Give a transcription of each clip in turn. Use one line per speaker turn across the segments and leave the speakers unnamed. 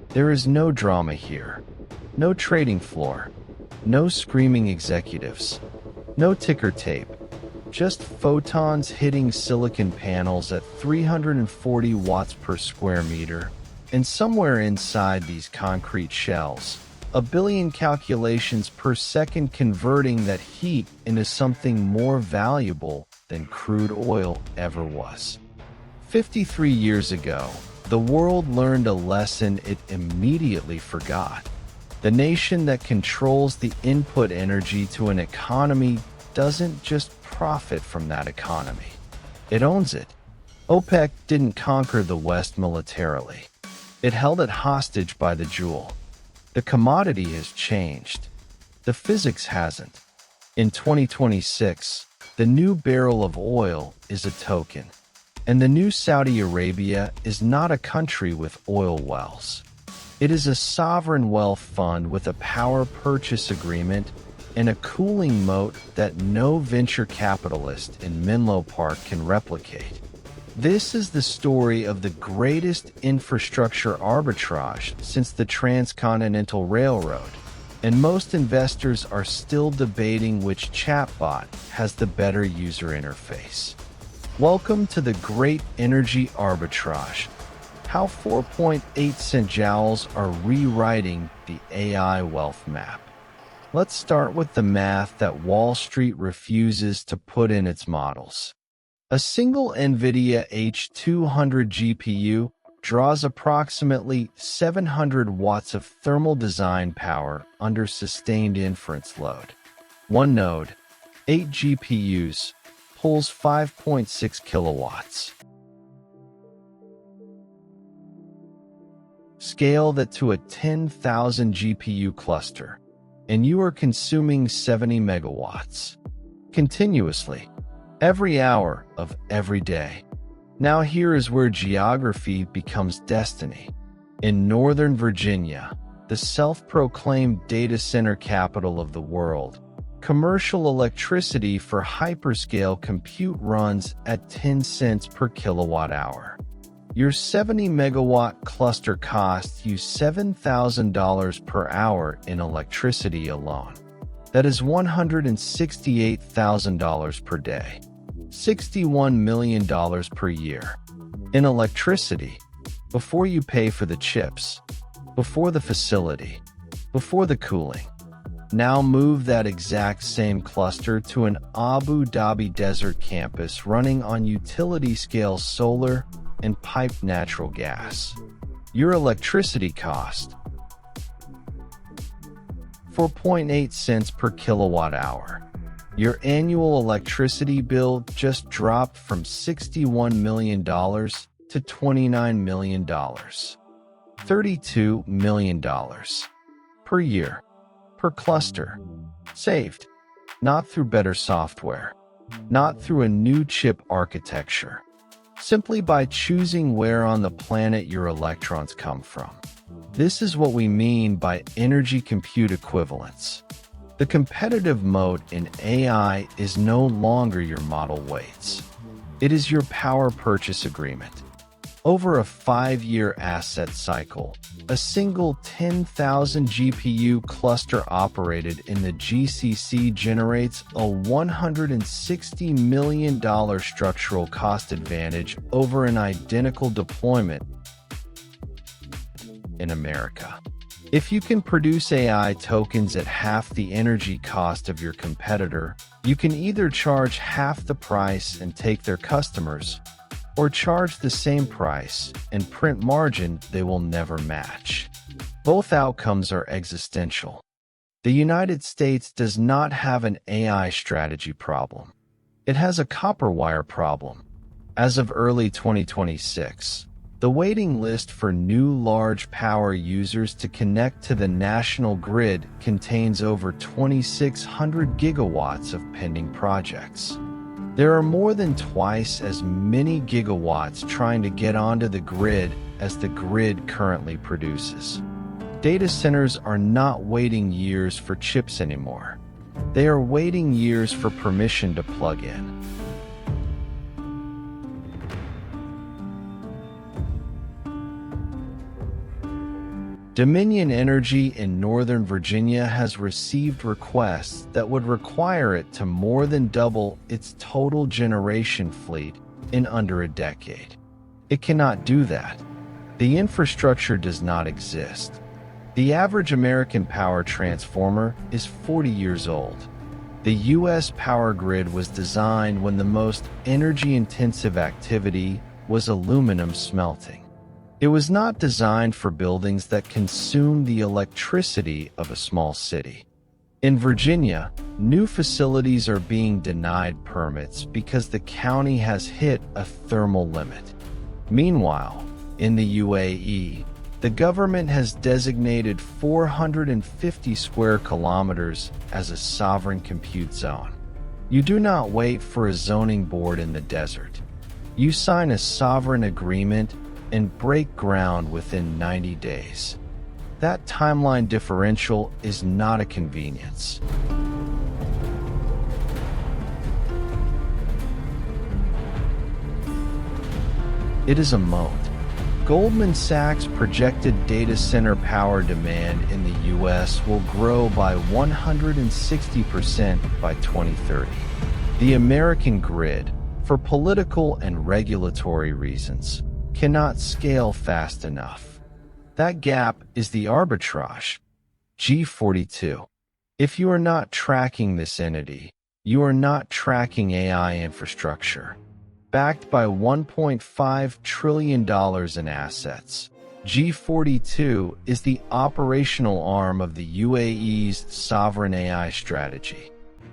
There is no drama here. No trading floor. No screaming executives. No ticker tape. Just photons hitting silicon panels at 340 watts per square meter. And somewhere inside these concrete shells, a billion calculations per second converting that heat into something more valuable than crude oil ever was. 53 years ago, the world learned a lesson it immediately forgot. The nation that controls the input energy to an economy doesn't just profit from that economy. It owns it. OPEC didn't conquer the West militarily. It held it hostage by the jewel. The commodity has changed. The physics hasn't. In 2026, the new barrel of oil is a token. And the new Saudi Arabia is not a country with oil wells. It is a sovereign wealth fund with a power purchase agreement and a cooling moat that no venture capitalist in Menlo Park can replicate. This is the story of the greatest infrastructure arbitrage since the Transcontinental Railroad, and most investors are still debating which chatbot has the better user interface. Welcome to the Great Energy Arbitrage, how 4.8-cent joules are rewriting the AI wealth map. Let's start with the math that Wall Street refuses to put in its models. A single Nvidia H200 GPU draws approximately 700 watts of thermal design power under sustained inference load. One node, 8 GPUs, pulls 5.6 kilowatts. Scale that to a 10,000 GPU cluster, and you are consuming 70 megawatts. Continuously, every hour of every day. Now here is where geography becomes destiny. In Northern Virginia, the self-proclaimed data center capital of the world, commercial electricity for hyperscale compute runs at 10 cents per kilowatt hour. Your 70 megawatt cluster costs you $7,000 per hour in electricity alone. That is $168,000 per day. $61 million per year. In electricity, before you pay for the chips, before the facility, before the cooling. Now move that exact same cluster to an Abu Dhabi desert campus running on utility-scale solar and piped natural gas. Your electricity cost, 4.8 cents per kilowatt hour. Your annual electricity bill just dropped from $61 million to $29 million. $32 million per year. Per cluster. Saved. Not through better software. Not through a new chip architecture. Simply by choosing where on the planet your electrons come from. This is what we mean by energy compute equivalence. The competitive moat in AI is no longer your model weights. It is your power purchase agreement. Over a 5-year asset cycle, a single 10,000 GPU cluster operated in the GCC generates a $160 million structural cost advantage over an identical deployment in America. If you can produce AI tokens at half the energy cost of your competitor, you can either charge half the price and take their customers, or charge the same price and print margin they will never match. Both outcomes are existential. The United States does not have an AI strategy problem. It has a copper wire problem. As of early 2026, the waiting list for new large power users to connect to the national grid contains over 2,600 gigawatts of pending projects. There are more than twice as many gigawatts trying to get onto the grid as the grid currently produces. Data centers are not waiting years for chips anymore. They are waiting years for permission to plug in. Dominion Energy in Northern Virginia has received requests that would require it to more than double its total generation fleet in under a decade. It cannot do that. The infrastructure does not exist. The average American power transformer is 40 years old. The U.S. power grid was designed when the most energy-intensive activity was aluminum smelting. It was not designed for buildings that consume the electricity of a small city. In Virginia, new facilities are being denied permits because the county has hit a thermal limit. Meanwhile, in the UAE, the government has designated 450 square kilometers as a sovereign compute zone. You do not wait for a zoning board in the desert. You sign a sovereign agreement and break ground within 90 days. That timeline differential is not a convenience. It is a moat. Goldman Sachs projected data center power demand in the U.S. will grow by 160% by 2030. The American grid, for political and regulatory reasons, cannot scale fast enough. That gap is the arbitrage, G42. If you are not tracking this entity, you are not tracking AI infrastructure. Backed by $1.5 trillion in assets, G42 is the operational arm of the UAE's sovereign AI strategy.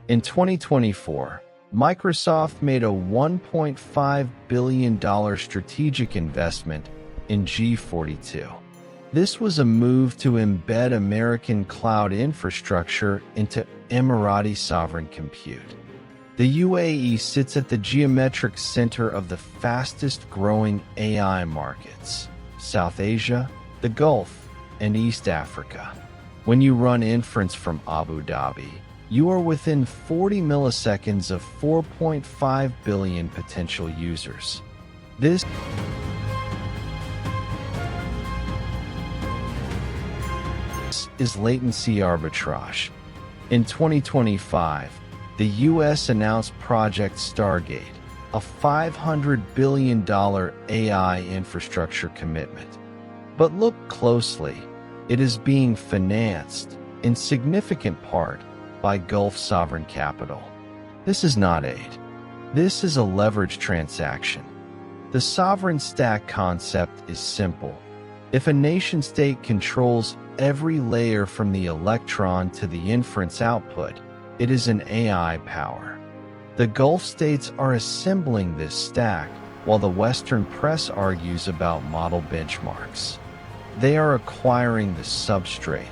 In 2024, Microsoft made a $1.5 billion strategic investment in G42. This was a move to embed American cloud infrastructure into Emirati sovereign compute. The UAE sits at the geometric center of the fastest-growing AI markets: South Asia, the Gulf, and East Africa. When you run inference from Abu Dhabi, you are within 40 milliseconds of 4.5 billion potential users. This is latency arbitrage. In 2025, the U.S. announced Project Stargate, a $500 billion AI infrastructure commitment. But look closely, it is being financed, in significant part, by Gulf sovereign capital. This is not aid. This is a leverage transaction. The sovereign stack concept is simple. If a nation-state controls every layer from the electron to the inference output, it is an AI power. The Gulf states are assembling this stack, while the Western press argues about model benchmarks. They are acquiring the substrate,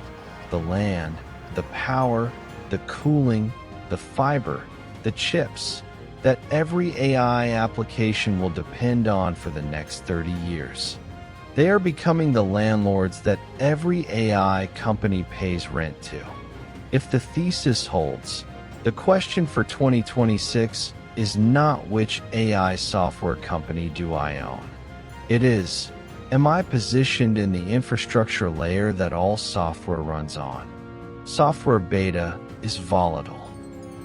the land, the power, the cooling, the fiber, the chips, that every AI application will depend on for the next 30 years. They are becoming the landlords that every AI company pays rent to. If the thesis holds, the question for 2026 is not which AI software company do I own. It is, am I positioned in the infrastructure layer that all software runs on? Software beta is volatile.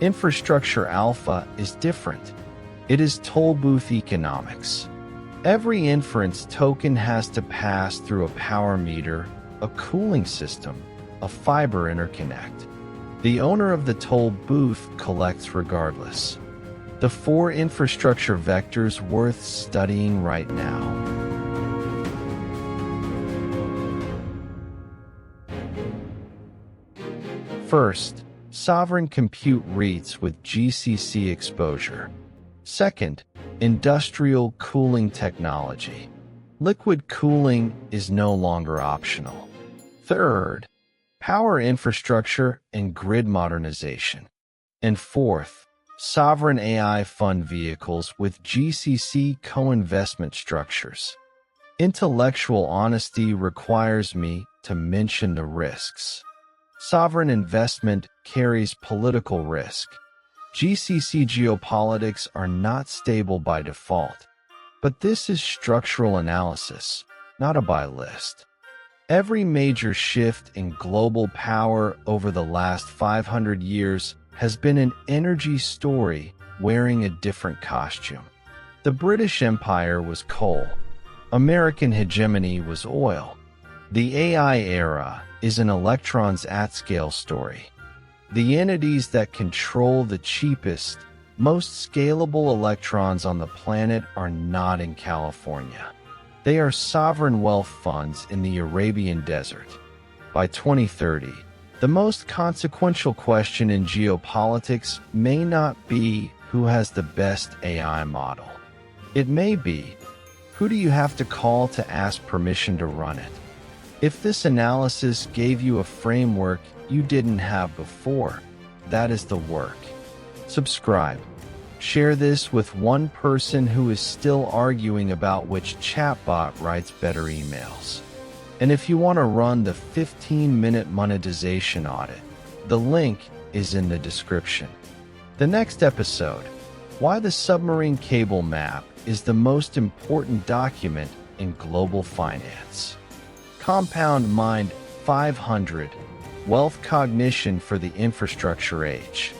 Infrastructure alpha is different. It is toll booth economics. Every inference token has to pass through a power meter, a cooling system, a fiber interconnect. The owner of the toll booth collects regardless. The 4 infrastructure vectors worth studying right now. First, sovereign compute REITs with GCC exposure. Second, industrial cooling technology. Liquid cooling is no longer optional. Third, power infrastructure and grid modernization. And fourth, sovereign AI fund vehicles with GCC co-investment structures. Intellectual honesty requires me to mention the risks. Sovereign investment carries political risk. GCC geopolitics are not stable by default. But this is structural analysis, not a buy list. Every major shift in global power over the last 500 years has been an energy story wearing a different costume. The British Empire was coal. American hegemony was oil. The AI era is an electrons at-scale story. The entities that control the cheapest, most scalable electrons on the planet are not in California. They are sovereign wealth funds in the Arabian desert. By 2030, the most consequential question in geopolitics may not be who has the best AI model. It may be, who do you have to call to ask permission to run it? If this analysis gave you a framework you didn't have before, that is the work. Subscribe. Share this with one person who is still arguing about which chatbot writes better emails. And if you want to run the 15-minute monetization audit, the link is in the description. The next episode, why the submarine cable map is the most important document in global finance. Compound Mind 500, Wealth Cognition for the Infrastructure Age.